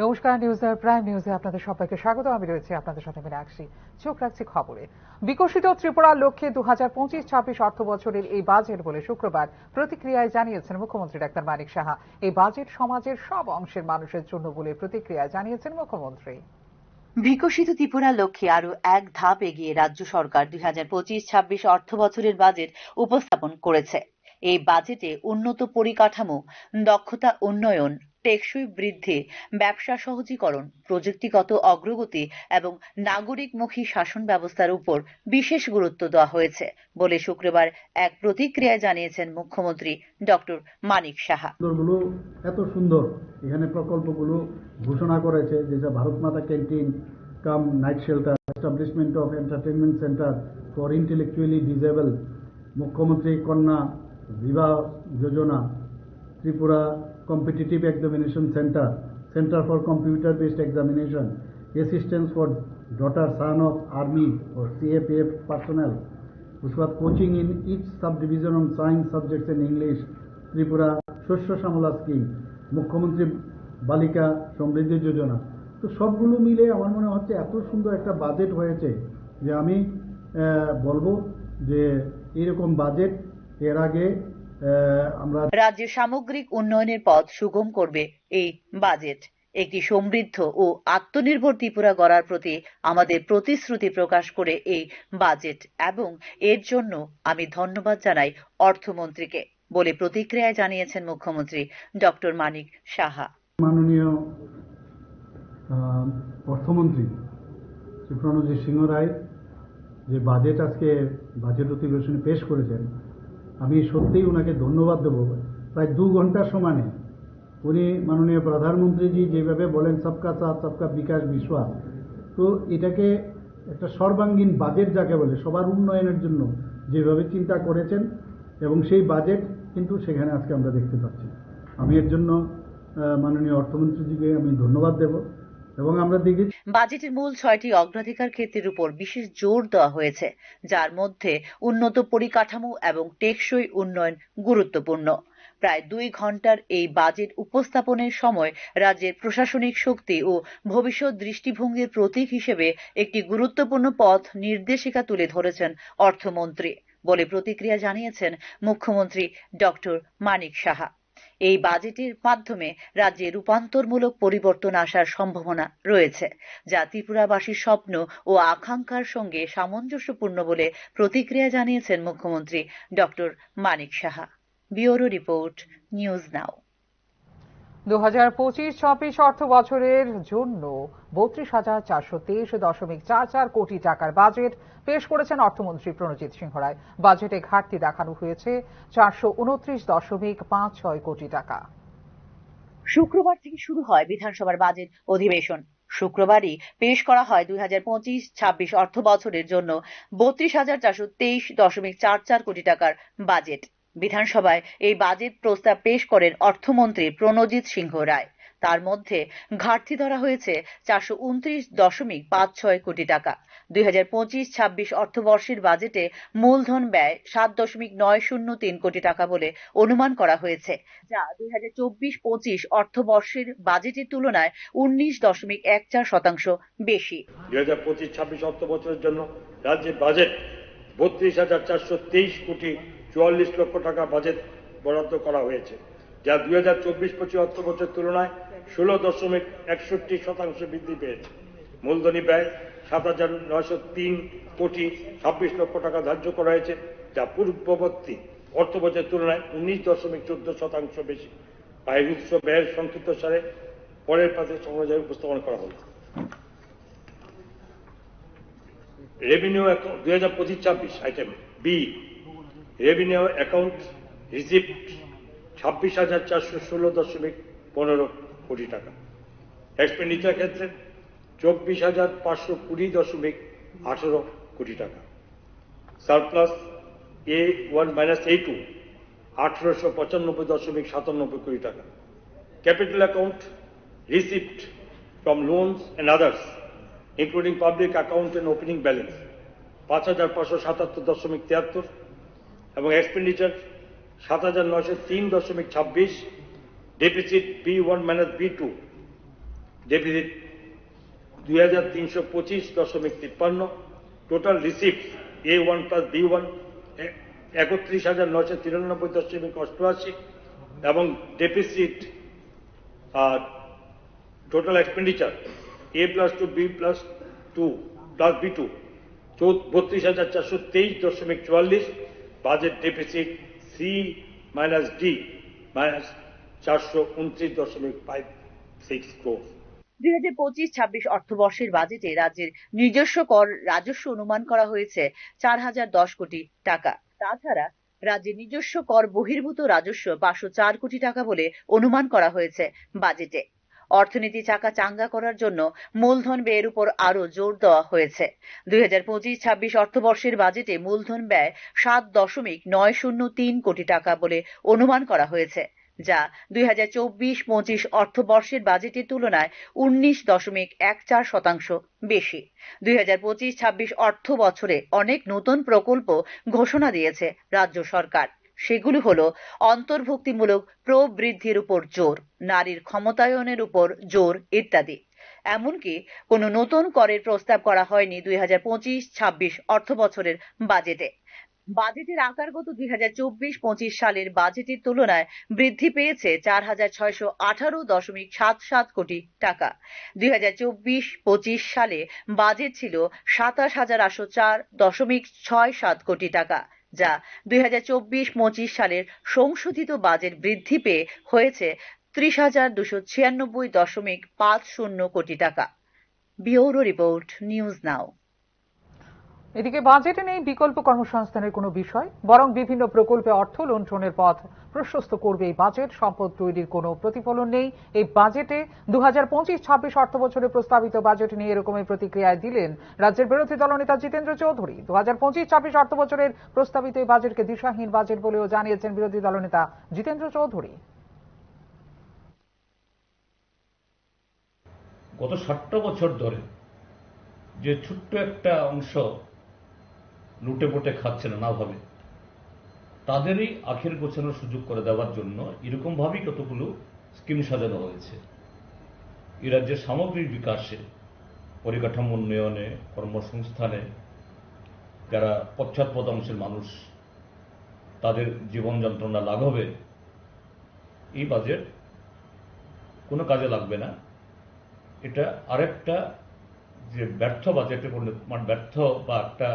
নমস্কার, news prime নিউজে আপনাদের সবাইকে স্বাগত। আমি রয়েছি আপনাদের সাথে মীনাক্ষী। চোখ রাখছি খবরে। বিকশিত ত্রিপুরার লক্ষ্যে 2025-26 অর্থ বছরের এই বাজেট বলে শুক্রবার প্রতিক্রিয়ায় জানিয়েছেন মুখ্যমন্ত্রী ডাক্তার মানিক সাহা। এই বাজেট সমাজের সব অংশের মানুষের জন্য বলে প্রতিক্রিয়ায় জানিয়েছেন মুখ্যমন্ত্রী। বিকশিত ত্রিপুরার লক্ষ্যে আরো এক ধাপ এগিয়ে রাজ্য সরকার 2025-26 অর্থ বছরের বাজেট উপস্থাপন করেছে। এই বাজেটে উন্নত পরিকাঠামো, দক্ষতা উন্নয়ন, টেকসই বৃদ্ধি, ব্যবসা সহজীকরণ, প্রযুক্তিগত অগ্রগতি এবং নাগরিকমুখী শাসন ব্যবস্থার উপর বিশেষ গুরুত্ব দেওয়া হয়েছে বলে শুক্রবার এক প্রতিক্রিয়ায় জানিয়েছেন মুখ্যমন্ত্রী ডক্টর মানিক সাহা। এত সুন্দর এখানে প্রকল্পগুলো ঘোষণা করেছে, যেটা Bharat Mata canteen cum night shelter, establishment of entertainment centre for intellectually disable, মুখ্যমন্ত্রী কন্যা বিবাহ যোজনা, Tripura competitive examination centre, centre for computer based examination, assistance for daughter son of army और सीएपीएफ पर्सनल, उसके बाद coaching in each sub division on science subjects in English, Tripura शस्य श्यामला scheme, मुख्यमंत्री बालिका समृद्धि योजना। तो सबगुलो मिले আমার মনে হচ্ছে এত সুন্দর একটা বাজেট হয়েছে যে আমি বলবো যে এরকম বাজেট এর আগে রাজ্যের সামগ্রিক উন্নয়নের পথ সুগম করবে এই বাজেট। একটি সমৃদ্ধ ও আত্মনির্ভর ত্রিপুরা গড়ার প্রতি আমাদের প্রতিশ্রুতি প্রকাশ করে এই বাজেট, এবং এর জন্য আমি ধন্যবাদ জানাই অর্থমন্ত্রীকে বলে প্রতিক্রিয়ায় জানিয়েছেন মুখ্যমন্ত্রী ডক্টর মানিক সাহা। মাননীয় অর্থমন্ত্রী শ্রী প্রণজিৎ সিংহ রায় যে বাজেট আজকে বাজেট অধিবেশনে পেশ করেছেন, আমি সত্যিই ওনাকে ধন্যবাদ দেব। প্রায় 2 ঘন্টার সমানে উনি মাননীয় প্রধানমন্ত্রীজি যেভাবে বলেন সবকা সাথ সবকা বিকাশ বিশ্বাস, তো এটাকে একটা সর্বাঙ্গীন বাজেট যাকে বলে সবার উন্নয়নের জন্য যেভাবে চিন্তা করেছেন, এবং সেই বাজেট কিন্তু সেখানে আজকে আমরা দেখতে পাচ্ছি। আমি এর জন্য মাননীয় অর্থমন্ত্রীজিকে আমি ধন্যবাদ দেব। এবং আমরা দেখি বাজেটের মূল 6টি অগ্রাধিকার ক্ষেত্রের উপর বিশেষ জোর দেওয়া হয়েছে, যার মধ্যে উন্নত পরিকাঠামো এবং টেকসই উন্নয়ন গুরুত্বপূর্ণ। প্রায় 2 ঘন্টার এই বাজেট উপস্থাপনের সময় রাজ্যের প্রশাসনিক শক্তি ও ভবিষ্যৎ দৃষ্টিভঙ্গির প্রতীক হিসেবে একটি গুরুত্বপূর্ণ পথ নির্দেশিকা তুলে ধরেছেন অর্থমন্ত্রী বলে প্রতিক্রিয়া জানিয়েছেন মুখ্যমন্ত্রী ডক্টর মানিক সাহা। এই বাজেটের মাধ্যমে রাজ্যে রূপান্তরমূলক পরিবর্তন আসার সম্ভাবনা রয়েছে, যা ত্রিপুরাবাসীর স্বপ্ন ও আকাঙ্ক্ষার সঙ্গে সামঞ্জস্যপূর্ণ বলে প্রতিক্রিয়া জানিয়েছেন মুখ্যমন্ত্রী doctor Manik Saha. Bureau report, news now. 2025-26 অর্থ বছরের জন্য 32,423.44 কোটি টাকার বাজেট পেশ করেছেন অর্থমন্ত্রী প্রণজিৎ সিংহ রায়। বাজেটে ঘাটতি দেখানো হয়েছে 429.56 কোটি টাকা। শুক্রবার থেকে শুরু হয় বিধানসভার বাজেট অধিবেশন। শুক্রবারই পেশ করা হয় 2025-26 অর্থ বছরের জন্য 32,423.44 কোটি টাকার বাজেট। বিধানসভায় এই বাজেট প্রস্তাব পেশ করেন অর্থমন্ত্রী প্রণজিৎ সিংহ রায়। তার মধ্যে ঘাটতি ধরা হয়েছে 429.56 কোটি টাকা। 2025-26 অর্থবর্ষের বাজেটে মূলধন ব্যয় 7.903 কোটি টাকা বলে অনুমান করা হয়েছে, যা 2024-25 অর্থবর্ষের বাজেটের তুলনায় 19.14% বেশি। 2025-26 অর্থ বছরের জন্য রাজ্যের বাজেট 32,423 কোটি 44 লক্ষ টাকা বাজেট বরাদ্দ করা হয়েছে, যা 2024-25 অর্থ বছরের তুলনায় 16.61% বৃদ্ধি পেয়েছে। মূলধনী ব্যয় 7,903 কোটি 26 লক্ষ টাকা ধার্য করা হয়েছে, যা পূর্ববর্তী অর্থ বছরের তুলনায় 19.14% বেশি। বহির্ভূত ব্যয়ের সংক্ষিপ্ত সারে পরের পাতে সংগ্রহে উপস্থাপন করা হল। Revenue account 2025-26 item B, revenue account receipt 26,416.15 কোটি টাকা। এক্সপেন্ডিচার ক্ষেত্রে 24,520.18 কোটি টাকা। সারপ্লাস A1-A2 1895.97 কোটি টাকা। Capital account receipt from loans and others including public account and opening balance 5,577.73 এবং expenditure 7,903.26, deficit B1-B2 deficit 2325.53, total receipt A1 plus B1 31,993.88 এবং deficit total expenditure A plus two B plus two plus B2 32,423.44, budget deficit C minus D minus 429.56 crore. 2025-26 অর্থবর্ষের বাজেটে রাজ্যের নিজস্ব কর রাজস্ব অনুমান করা হয়েছে 4,010 কোটি টাকা। তাছাড়া রাজ্যের নিজস্ব কর বহির্ভূত রাজস্ব 504 কোটি টাকা বলে অনুমান করা হয়েছে বাজেটে। অর্থনীতি চাকা চাঙ্গা করার জন্য মূলধন ব্যয়ের উপর আরো জোর দেওয়া হয়েছে। 2025-26 অর্থবর্ষের বাজেটে মূলধন ব্যয় 7.903 কোটি টাকা বলে অনুমান করা হয়েছে, যা 2024-25 অর্থবর্ষের বাজেটের তুলনায় 19.14% বেশি। 2025-26 অর্থ বছরে অনেক নতুন প্রকল্প ঘোষণা দিয়েছে রাজ্য সরকার। সেগুলি হলো অন্তর্ভুক্তিমূলক প্রবৃদ্ধির উপর জোর, নারীর ক্ষমতায়নের উপর জোর ইত্যাদি। এমনকি কোনো নতুন করের প্রস্তাব করা হয়নি 2025-26 অর্থ বছরের বাজেটে। বাজেটের আকারগত 2024-25 সালের বাজেটের তুলনায় বৃদ্ধি পেয়েছে 4,618.77 কোটি টাকা। 2024-25 সালে বাজেট ছিল 27,804.67 কোটি টাকা, যা 2024-25 সালের সংশোধিত বাজেট বৃদ্ধি পেয়ে হয়েছে 30,296.50 কোটি টাকা। ব্যুরো রিপোর্ট, নিউজ নাও। এদিকে বাজেটে নেই বিকল্প কর্মসংস্থানের কোনো বিষয়, বরং বিভিন্ন প্রকল্পে অর্থ লুণ্ঠনের পথ প্রশস্ত করবে এই বাজেট। সম্পদ তৈরির কোনো প্রতিফলন নেই এই বাজেটে। 2025-26 অর্থ বছরে প্রস্তাবিত বাজেট নিয়ে এরকমের প্রতিক্রিয়ায় দিলেন রাজ্যের বিরোধী দলনেতা জিতেন্দ্র চৌধুরী। 2025-26 অর্থ বছরের প্রস্তাবিত এই বাজেটকে দিশাহীন বাজেট বলেও জানিয়েছেন বিরোধী দলনেতা জিতেন্দ্র চৌধুরী। গত 60টা বছর ধরে যে ছোট্ট একটা অংশ লুটে পুটে খাচ্ছে নানাভাবে, তাদেরই আখের গোছানোর সুযোগ করে দেওয়ার জন্য এরকম ভাবেই কতগুলো স্কিম সাজানো হয়েছে। এই রাজ্যের সামগ্রিক বিকাশে, পরিকাঠামো উন্নয়নে, কর্মসংস্থানে যারা পশ্চাৎপদ অংশের মানুষ তাদের জীবন যন্ত্রণা লাঘবে এই বাজেট কোনো কাজে লাগবে না। এটা আরেকটা যে ব্যর্থ বাজেটে ব্যর্থ বা একটা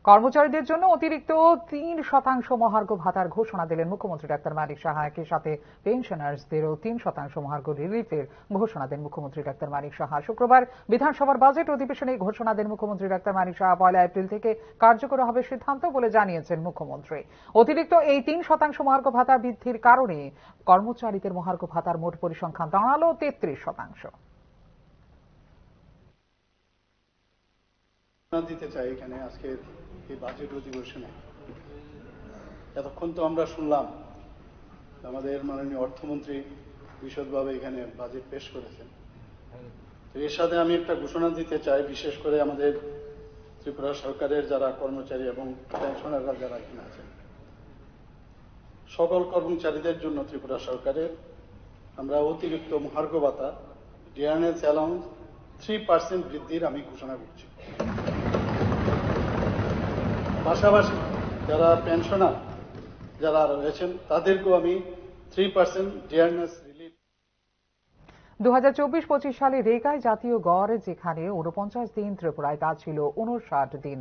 কর্মচারীদের জন্য অতিরিক্ত 3% মহার্ঘ ভাতার ঘোষণা দিলেন মুখ্যমন্ত্রী ডাক্তার মানিক সাহা। একই সাথে পেনশনার্সদেরও 3% মহার্ঘ রিলিফের ঘোষণা দেন মুখ্যমন্ত্রী ডাক্তার মানিক সাহা। শুক্রবার বিধানসভার বাজেট অধিবেশনে এই ঘোষণা দেন মুখ্যমন্ত্রী ডাক্তার মানিক সাহা। 1 এপ্রিল থেকে কার্যকর হবে সিদ্ধান্ত বলে জানিয়েছেন মুখ্যমন্ত্রী। অতিরিক্ত এই 3% মহার্ঘ ভাতা বৃদ্ধির কারণে কর্মচারীদের মহার্ঘ ভাতার মোট পরিসংখ্যান দাঁড়ালো 33%। দিতে চাই এখানে আজকে এই বাজেট অধিবেশনে। এতক্ষণ তো আমরা শুনলাম আমাদের মাননীয় অর্থমন্ত্রী বিশদভাবে এখানে বাজেট পেশ করেছেন। তো এর সাথে আমি একটা ঘোষণা দিতে চাই, বিশেষ করে আমাদের ত্রিপুরা সরকারের যারা কর্মচারী এবং পেনশনাররা যারা এখানে আছেন, সকল কর্মচারীদের জন্য ত্রিপুরা সরকারের আমরা অতিরিক্ত মহার্ঘ ভাতা ডিয়ারনেস অ্যালাউন্স 3% বৃদ্ধির আমি ঘোষণা করছি। পাশাপাশি যারা পেনশনার যারা রয়েছেন তাদেরকেও আমি 3% ডিয়ারনেস রিলিফ। 2024-25 সালে রেগায় জাতীয় গড় যেখানে 49 দিন, ত্রিপুরায় তা ছিল 59 দিন।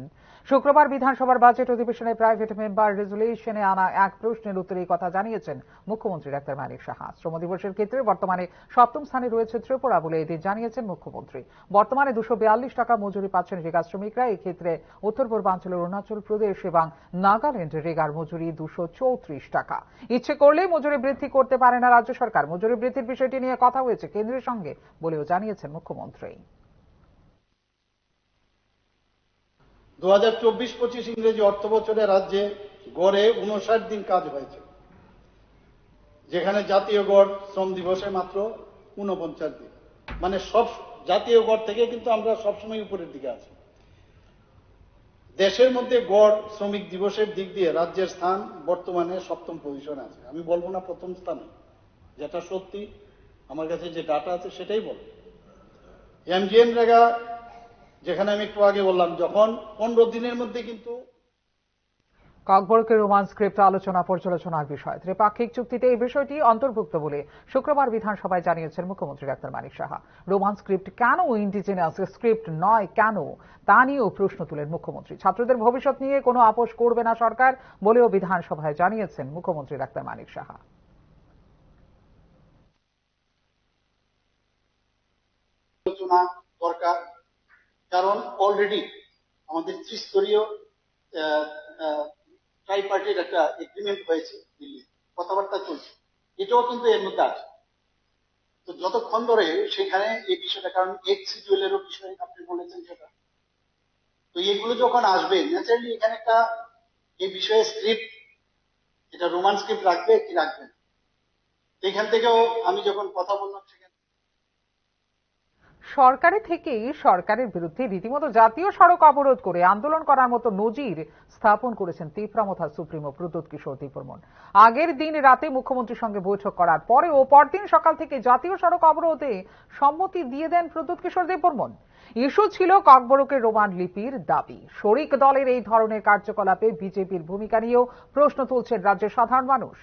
শুক্রবার বিধানসভার বাজেট অধিবেশনে প্রাইভেট মেম্বার রেজুলেশনে আনা এক প্রশ্নের উত্তরে এই কথা জানিয়েছেন মুখ্যমন্ত্রী ডাক্তার মানিক সাহা। শ্রম দিবসের ক্ষেত্রে বর্তমানে 7ম স্থানে রয়েছে ত্রিপুরা বলে এদিন জানিয়েছেন মুখ্যমন্ত্রী। বর্তমানে 242 টাকা মজুরি পাচ্ছেন রেগা শ্রমিকরা। এক্ষেত্রে উত্তর পূর্বাঞ্চলের অরুণাচল প্রদেশ এবং নাগাল্যান্ড রেগার মজুরি 234 টাকা। ইচ্ছে করলে মজুরি বৃদ্ধি করতে পারে না রাজ্য সরকার। মজুরি বৃদ্ধির বিষয়টি নিয়ে কথা হয়েছে কেন্দ্রের সঙ্গে বলেও জানিয়েছেন মুখ্যমন্ত্রী। 2024-25 ইংরেজি অর্থ বছরে রাজ্যে গড়ে 59 দিন কাজ হয়েছে, যেখানে জাতীয় গড় শ্রম দিবসে মাত্র 49 দিন। মানে সব জাতীয় গড় থেকে কিন্তু আমরা সবসময় উপরের দিকে আছি। দেশের মধ্যে গড় শ্রমিক দিবসের দিক দিয়ে রাজ্যের স্থান বর্তমানে 7ম পজিশনে আছে। আমি বলবো না প্রথম স্থানে, যেটা সত্যি, আমার কাছে যে ডাটা আছে সেটাই বলবো। এমজিএনরেগা, যেখানে আমি একটু আগে বললাম, যখন 15 দিনের মধ্যে কিন্তু ককবরকের রোমান স্ক্রিপ্ট আলোচনা পর্যালোচনার বিষয়। ত্রিপাক্ষিক চুক্তিতে এই বিষয়টি অন্তর্ভুক্ত বলে শুক্রবার বিধানসভায় জানিয়েছেন মুখ্যমন্ত্রী doctor Manik Saha. Roman script কেন ইন্ডিজিনাস স্ক্রিপ্ট নয় কেন, তা নিয়েও প্রশ্ন তুলেন মুখ্যমন্ত্রী। ছাত্রদের ভবিষ্যৎ নিয়ে কোনো আপোষ করবে না সরকার বলেও বিধানসভায় জানিয়েছেন মুখ্যমন্ত্রী ডাক্তার মানিক সাহা। আলোচনা দরকার, কারণ অলরেডি আমাদের ত্রিস্তরীয় ট্রাইপার্টির একটা এগ্রিমেন্ট হয়েছে, দিল্লি কথাবার্তা চলছে, এটাও কিন্তু এর মধ্যে আছে। তো যতক্ষণ ধরে সেখানে এই বিষয়টা, কারণ এক্স শিডিউলেরও বিষয় আপনি বলেছেন সেটা, তো এগুলো যখন আসবে ন্যাচারালি এখানে একটা এই বিষয়ে স্ক্রিপ্ট, এটা রোমান স্ক্রিপ্ট রাখবে কি রাখবে না, এখান থেকেও আমি যখন কথা বললাম সেখানে সরকারের থেকেই সরকারের বিরুদ্ধে রীতিমতো জাতীয় সড়ক অবরোধ করে আন্দোলন করার মতো নজির স্থাপন করেছেন তীব্রামথা সুপ্রিমো প্রদ্যোৎ কিশোর দেববর্মন। আগের দিন রাতে মুখ্যমন্ত্রীর সঙ্গে বৈঠক করার পরেও পরদিন সকাল থেকে জাতীয় সড়ক অবরোধে সম্মতি দিয়ে দেন প্রদ্যোৎ কিশোর দেববর্মন। ইস্যু ছিল ককবরকের রোমান লিপির দাবি। শরিক দলের এই ধরনের কার্যকলাপে বিজেপির ভূমিকা নিয়েও প্রশ্ন তুলছেন রাজ্যের সাধারণ মানুষ।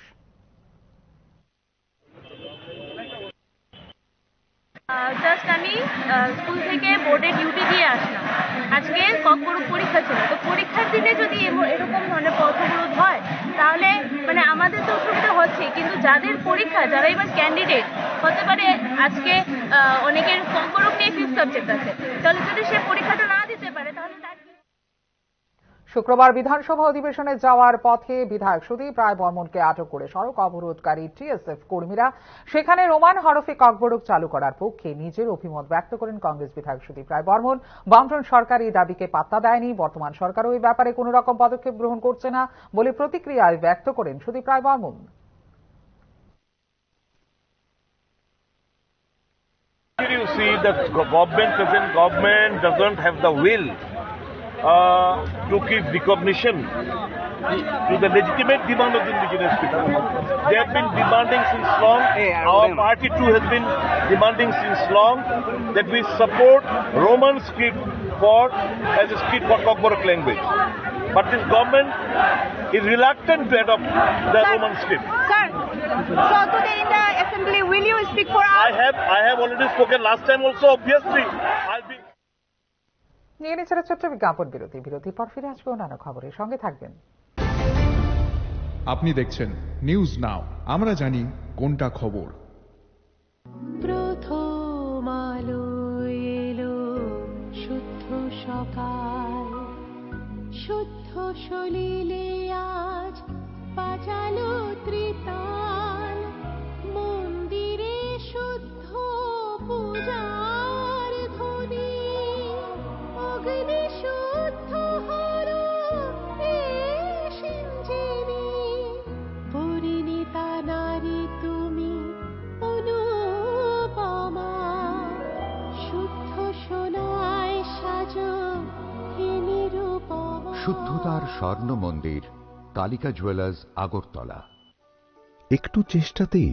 জাস্ট আমি স্কুল থেকে বোর্ডে ডিউটি দিয়ে আসলাম। আজকে ককবরক পরীক্ষা ছিল, তো পরীক্ষার দিনে যদি এরকম ধরনের পথ অবরোধ হয় তাহলে মানে আমাদের তো অসুবিধা হচ্ছে, কিন্তু যাদের পরীক্ষা, যারা এবার ক্যান্ডিডেট হতে পারে, আজকে অনেকের ককবরক নিয়ে 5th সাবজেক্ট আছে, তাহলে যদি সে পরীক্ষাটা না দিতে পারে তাহলে তার শুক্রবার বিধানসভা অধিবেশনে যাওয়ার পথে বিধায়ক সুদীপ রায় বর্মনকে আটক করে সড়ক অবরোধকারী টিএসএফ কর্মীরা সেখানে রোমান হরফে ককবরক চালু করার পক্ষে নিজের অভিমত ব্যক্ত করেন কংগ্রেস বিধায়ক সুদীপ রায় বর্মন। বামফ্রন্ট সরকার এই দাবিকে পাত্তা দেয়নি, বর্তমান সরকারও এই ব্যাপারে কোন রকম পদক্ষেপ গ্রহণ করছে না বলে প্রতিক্রিয়ায় ব্যক্ত করেন Sudip Roy Barman. You see that present government doesn't have the will to give recognition to the legitimate demand of the indigenous people. They have been demanding since long, our party too has been demanding since long that we support Roman script as a script for Kokborok language. But this government is reluctant to adopt the Roman script. Sir, so today in the assembly, will you speak for us? I have already spoken last time also, obviously. I'll be নিয়ে নিচ্ছে ছোট্ট বিজ্ঞাপন বিরতির পর ফিরে আসবে অন্যান্য খবরের সঙ্গে থাকবেন। আপনি দেখছেন নিউজ নাও, আমরা জানি কোনটা খবর। প্রথম আলো এলো শুদ্ধ সকাল, শুদ্ধ সলিলে আজ বাজালো ত্রিতাল, মন্দিরে শুদ্ধ পূজার ধ্বনি, অগ্নি শুদ্ধ হলো সিঞ্জিনী, পরিণীতা নারী তুমি অনুপমা, শুদ্ধ সোনায় সাজো হে নিরুপমা। শুদ্ধতার স্বর্ণ মন্দির, কালিকা জুয়েলার্স, আগরতলা। একটু চেষ্টাতেই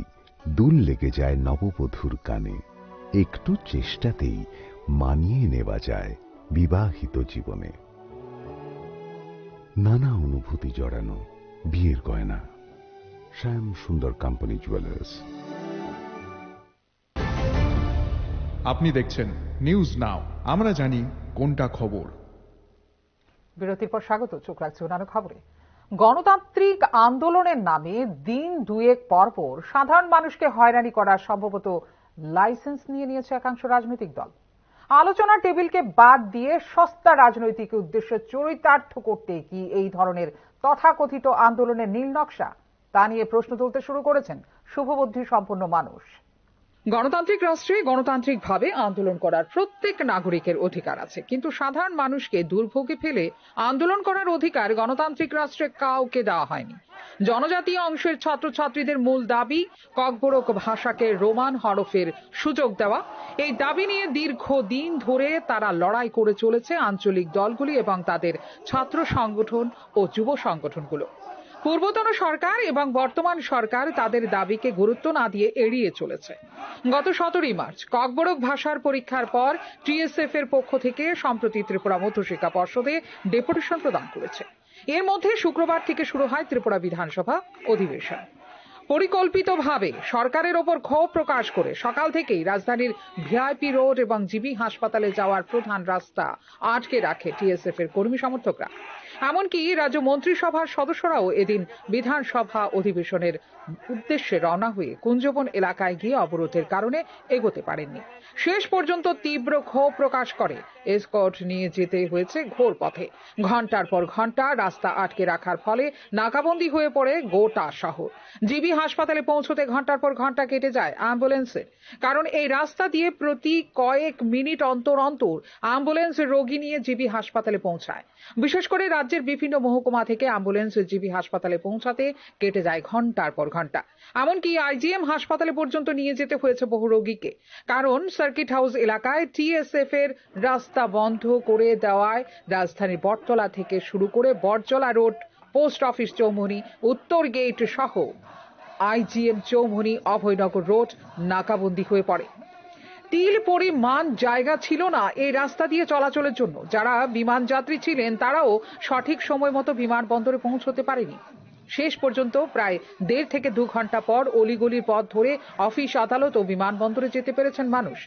দুল লেগে যায় নববধূর কানে, একটু চেষ্টাতেই মানিয়ে নেওয়া যায় বিবাহিত জীবনে। নানা অনুভূতি জড়ানো বিয়ের গয়না, শ্যাম সুন্দর কোম্পানি জুয়েলার্স। আপনি দেখছেন নিউজ নাও, আমরা জানি কোনটা খবর। বিরতির পর স্বাগত, চোখ রাখছি অন্যান্য খবরে। গণতান্ত্রিক আন্দোলনের নামে দিন দুয়েক পরপর সাধারণ মানুষকে হয়রানি করার সম্ভবত লাইসেন্স নিয়েছে একাংশ রাজনৈতিক দল। আলোচনার টেবিলকে বাদ দিয়ে সস্তা রাজনৈতিক উদ্দেশ্যে চরিতার্থ করতে কি এই ধরনের তথাকথিত আন্দোলনের নীল নকশা, তা নিয়ে প্রশ্ন তুলতে শুরু করেছেন শুভবুদ্ধি সম্পন্ন মানুষ। গণতান্ত্রিক রাষ্ট্রে গণতান্ত্রিকভাবে আন্দোলন করার প্রত্যেক নাগরিকের অধিকার আছে, কিন্তু সাধারণ মানুষকে দুর্ভোগে ফেলে আন্দোলন করার অধিকার গণতান্ত্রিক রাষ্ট্রে কাউকে দেওয়া হয়নি। জনজাতীয় অংশের ছাত্রছাত্রীদের মূল দাবি ককবরক ভাষাকে রোমান হরফের সুযোগ দেওয়া। এই দাবি নিয়ে দীর্ঘদিন ধরে তারা লড়াই করে চলেছে আঞ্চলিক দলগুলি এবং তাদের ছাত্র সংগঠন ও যুব সংগঠনগুলো। পূর্বতন সরকার এবং বর্তমান সরকার তাদের দাবিকে গুরুত্ব না দিয়ে এড়িয়ে চলেছে। গত 17 মার্চ ককবরক ভাষার পরীক্ষার পর টিএসএফ এর পক্ষ থেকে সম্প্রতি ত্রিপুরা মধ্যশিক্ষা পর্ষদে ডেপুটেশন প্রদান করেছে। এর মধ্যে শুক্রবার থেকে শুরু হয় ত্রিপুরা বিধানসভা অধিবেশন। পরিকল্পিতভাবে সরকারের ওপর ক্ষোভ প্রকাশ করে সকাল থেকেই রাজধানীর ভিআইপি রোড এবং জিবি হাসপাতালে যাওয়ার প্রধান রাস্তা আটকে রাখে টিএসএফ এর কর্মী সমর্থকরা। এমনকি রাজ্য মন্ত্রিসভার সদস্যরাও এদিন বিধানসভা অধিবেশনের উদ্দেশ্যে রওনা হয়ে কুঞ্জবন এলাকায় গিয়ে অবরোধের কারণে এগোতে পারেননি। শেষ পর্যন্ত তীব্র ক্ষোভ প্রকাশ করে এসকর্ট নিয়ে যেতে হয়েছে ঘোর পথে। ঘন্টার পর ঘন্টা রাস্তা আটকে রাখার ফলে নাকাবন্দি হয়ে পড়ে গোটা শহর। জিবি হাসপাতালে পৌঁছতে ঘন্টার পর ঘন্টা কেটে যায় অ্যাম্বুলেন্সের, কারণ এই রাস্তা দিয়ে প্রতি কয়েক মিনিট অন্তর অন্তর অ্যাম্বুলেন্স রোগী নিয়ে জিবি হাসপাতালে পৌঁছায়। বিশেষ করে রাজ্যের বিভিন্ন মহকুমা থেকে অ্যাম্বুলেন্স জিবি হাসপাতালে পৌঁছাতে কেটে যায় ঘন্টার পর ঘন্টা। এমনকি আইজিএম হাসপাতালে পর্যন্ত নিয়ে যেতে হয়েছে বহু রোগীকে, কারণ সার্কিট হাউস এলাকায় টিএসএফ এর রাস্তা বন্ধ করে দেওয়ায় রাজধানীর বটতলা থেকে শুরু করে বটজলা রোড, পোস্ট অফিস চৌমুহনী, উত্তর গেট সহ আইজিএম চৌমুহনী, অভয়নগর রোড নাকাবন্দি হয়ে পড়ে। তিল পরিমাণ জায়গা ছিল না এই রাস্তা দিয়ে চলাচলের জন্য। যারা বিমান যাত্রী ছিলেন তারাও সঠিক সময় মতো বিমানবন্দরে পৌঁছতে পারেনি। শেষ পর্যন্ত প্রায় 1.5 থেকে 2 ঘন্টা পর অলিগলির পথ ধরে অফিস, আদালত ও বিমানবন্দরে যেতে পেরেছেন মানুষ।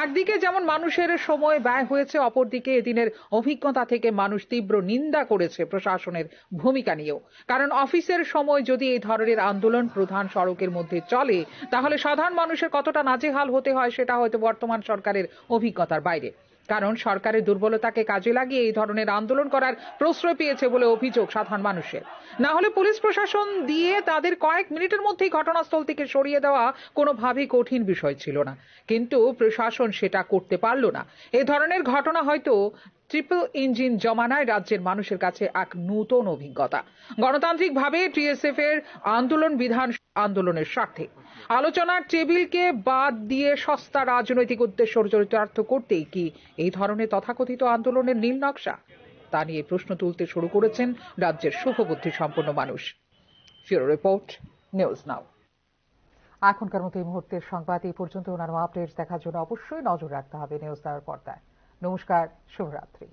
একদিকে যেমন মানুষের সময় ব্যয় হয়েছে, অপরদিকে এদিনের অভিজ্ঞতা থেকে মানুষ তীব্র নিন্দা করেছে প্রশাসনের ভূমিকা নিয়েও। কারণ অফিসের সময় যদি এই ধরনের আন্দোলন প্রধান সড়কের মধ্যে চলে, তাহলে সাধারণ মানুষের কতটা নাজেহাল হতে হয় সেটা হয়তো বর্তমান সরকারের অভিজ্ঞতার বাইরে। কারণ সরকারের দুর্বলতাকে কাজে লাগিয়ে এই ধরনের আন্দোলন করার প্রশ্রয় পেয়েছে বলে অভিযোগ সাধারণ মানুষের। না হলে পুলিশ প্রশাসন দিয়ে তাদের কয়েক মিনিটের মধ্যেই ঘটনাস্থল থেকে সরিয়ে দেওয়া কোনোভাবেই কঠিন বিষয় ছিল না, কিন্তু প্রশাসন সেটা করতে পারল না। এই ধরনের ঘটনা হয়তো ট্রিপল ইঞ্জিন জমানায় রাজ্যের মানুষের কাছে এক নতুন অভিজ্ঞতা। গণতান্ত্রিকভাবে টিএসএফ এর আন্দোলন বিধান আন্দোলনের স্বার্থে আলোচনার টেবিলকে বাদ দিয়ে সস্তা রাজনৈতিক উদ্দেশ্য চরিতার্থ করতেই কি এই ধরনের তথাকথিত আন্দোলনের নীল নকশা? তা নিয়ে প্রশ্ন তুলতে শুরু করেছেন রাজ্যের শুভবুদ্ধি সম্পন্ন মানুষ। ফিরো রিপোর্ট, নিউজ নাও। এখনকার মতো এই মুহূর্তের সংবাদ এই পর্যন্ত। অন্যান্য আপডেটস দেখার জন্য অবশ্যই নজর রাখতে হবে নিউজ নাওর পর্দায়। নমস্কার, শুভরাত্রি।